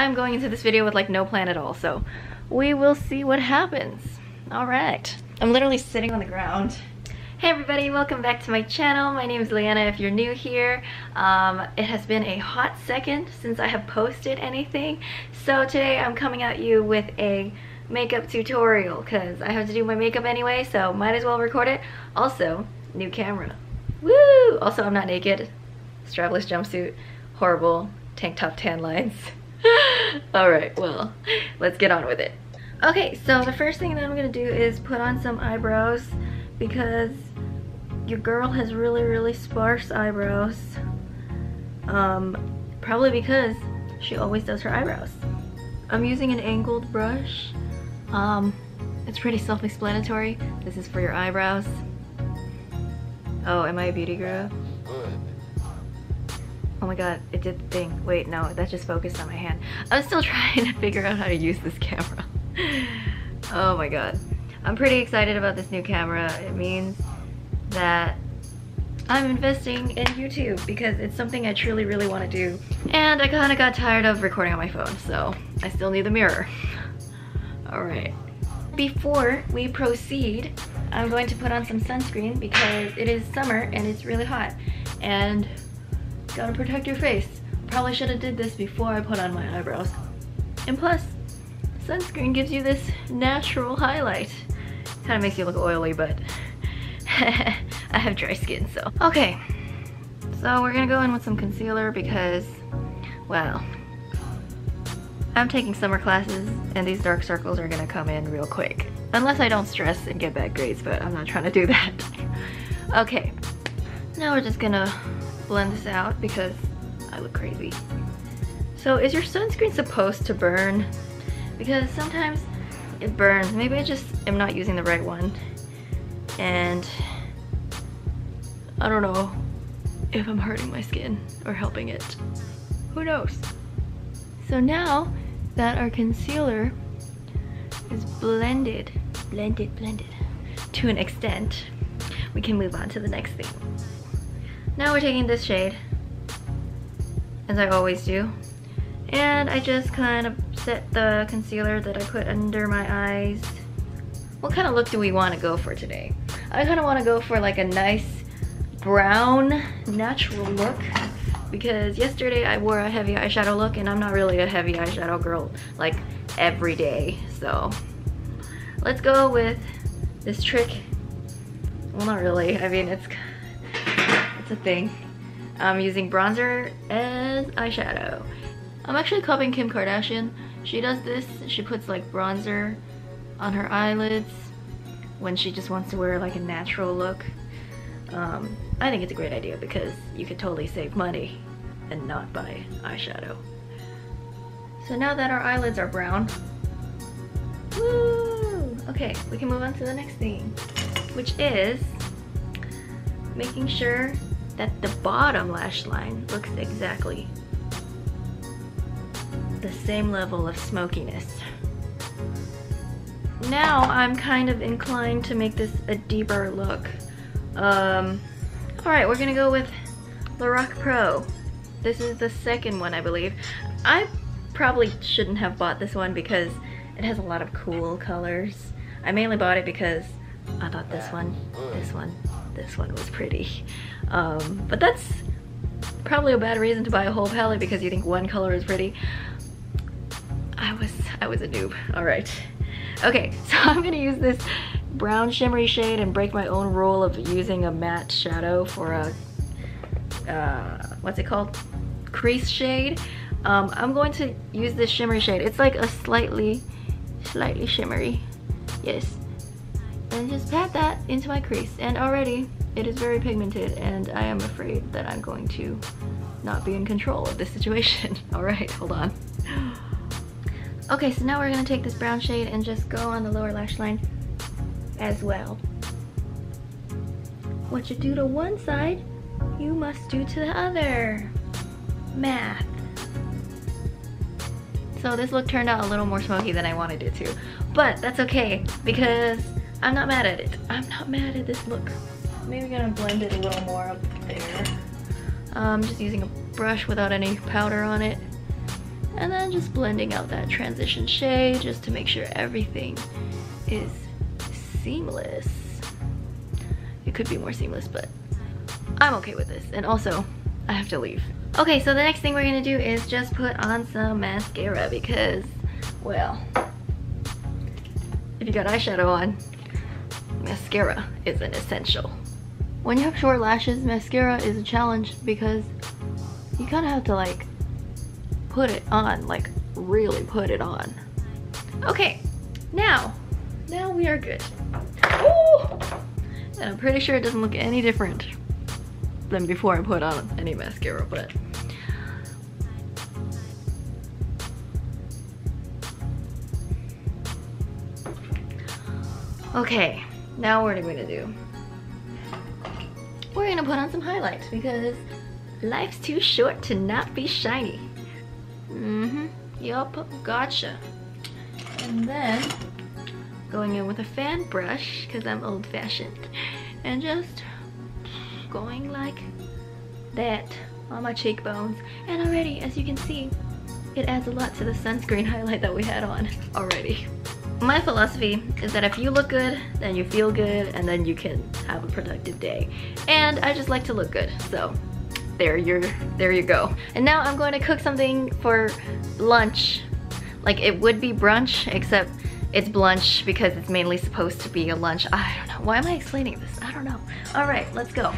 I'm going into this video with like no plan at all, so we will see what happens. All right. I'm literally sitting on the ground. Hey everybody, welcome back to my channel. My name is Leanna if you're new here. It has been a hot second since I have posted anything. So today I'm coming at you with a makeup tutorial because I have to do my makeup anyway, so might as well record it. Also, new camera. Woo! Also, I'm not naked. Strapless jumpsuit. Horrible. Tank top tan lines. Alright, well, let's get on with it. Okay, so the first thing that I'm gonna do is put on some eyebrows because your girl has really sparse eyebrows. Probably because she always does her eyebrows. I'm using an angled brush. It's pretty self-explanatory. This is for your eyebrows. Oh, am I a beauty guru? Oh my god, it did the thing. Wait, no, that just focused on my hand. I'm still trying to figure out how to use this camera. Oh my god. I'm pretty excited about this new camera. It means that I'm investing in YouTube because it's something I truly really want to do. And I kind of got tired of recording on my phone, so I still need the mirror. Alright. Before we proceed, I'm going to put on some sunscreen because it is summer and it's really hot. And gotta protect your face. Probably should have did this before I put on my eyebrows. And plus, sunscreen gives you this natural highlight. Kind of makes you look oily, but I have dry skin, so. Okay, so we're gonna go in with some concealer because, well, I'm taking summer classes and these dark circles are gonna come in real quick. Unless I don't stress and get bad grades, but I'm not trying to do that. Okay, now we're just gonna blend this out because I look crazy. So is your sunscreen supposed to burn? Because sometimes it burns. Maybe I just am not using the right one. And I don't know if I'm hurting my skin or helping it. Who knows? So now that our concealer is blended to an extent, we can move on to the next thing. Now we're taking this shade, as I always do, and I just kind of set the concealer that I put under my eyes. What kind of look do we want to go for today? I kind of want to go for like a nice brown natural look because yesterday I wore a heavy eyeshadow look and I'm not really a heavy eyeshadow girl like every day. So let's go with this trick. Well, not really. I mean, it's a thing. I'm using bronzer as eyeshadow. I'm actually copying Kim Kardashian. She does this. She puts like bronzer on her eyelids when she just wants to wear like a natural look. I think it's a great idea because you could totally save money and not buy eyeshadow. So now that our eyelids are brown, woo! Okay, we can move on to the next thing, which is making sure that the bottom lash line looks exactly the same level of smokiness. Now I'm kind of inclined to make this a deeper look. Alright, we're gonna go with Lorac Pro. This is the second one, I believe. I probably shouldn't have bought this one because it has a lot of cool colors. I mainly bought it because I thought this one was pretty. But that's probably a bad reason to buy a whole palette because you think one color is pretty. I was a noob. Alright. Okay, so I'm gonna use this brown shimmery shade and break my own rule of using a matte shadow for a, what's it called? Crease shade. I'm going to use this shimmery shade. It's like a slightly shimmery. Yes. And just pat that into my crease. And already it is very pigmented and I am afraid that I'm going to not be in control of this situation. Alright, hold on. Okay, so now we're gonna take this brown shade and just go on the lower lash line as well. What you do to one side, you must do to the other. Math. So this look turned out a little more smoky than I wanted it to, but that's okay because I'm not mad at it. I'm not mad at this look. Maybe gonna blend it a little more up there. Just using a brush without any powder on it. And then just blending out that transition shade just to make sure everything is seamless. It could be more seamless, but I'm okay with this. And also, I have to leave. Okay, so the next thing we're gonna do is just put on some mascara because, well, if you got eyeshadow on, mascara is an essential. When you have short lashes, mascara is a challenge because you kind of have to like put it on, like really put it on. Okay, now we are good. Ooh! And I'm pretty sure it doesn't look any different than before I put on any mascara, but okay, now what are we gonna do? We're gonna put on some highlights because life's too short to not be shiny. Yup, gotcha. And then going in with a fan brush because I'm old-fashioned, and just going like that on my cheekbones. And already, as you can see, it adds a lot to the sunscreen highlight that we had on already. My philosophy is that if you look good, then you feel good, and then you can have a productive day. And I just like to look good, so there you go. And now I'm going to cook something for lunch. Like it would be brunch, except it's blunch because it's mainly supposed to be a lunch. I don't know. Why am I explaining this? I don't know. All right, let's go.